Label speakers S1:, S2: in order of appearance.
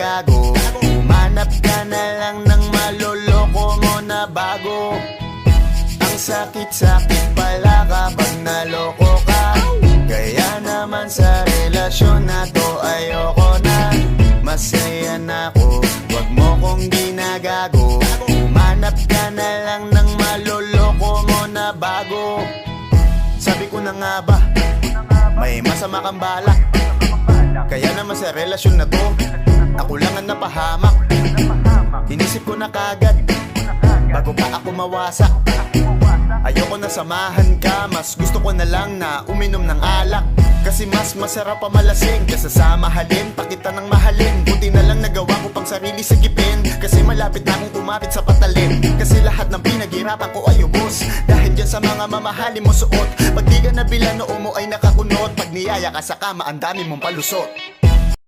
S1: ginagago. Humanap ka na lang ng maloloko mo na bago. Ang sakit-sakit pala kapag naloko ka. Kaya naman sa relasyon na to ayoko na. Masaya na ako, wag mo kong ginagago. Humanap ka na lang ng maloloko mo na bago. Sabi ko na nga ba, may masama kang balak. Kaya naman sa relasyon na to, ako lang ang napahamak. Inisip ko na kagad, bago pa ako mawasak. Ayoko na samahan ka, mas gusto ko na lang na uminom ng alak. Kasi mas masarap pa malasing kesa sa mahalin, pakita ng mahalin. Buti na lang nagawa ko pang sarili sigipin, kasi malapit na akong kumapit sa patalim. Kasi lahat ng pinaghirapan ko ay ubos, dahil dyan sa mga mamahalin mo suot. Pag di ka nabila noo mo ay nakakunot, pag niyaya ka sa kama ang dami mong palusot.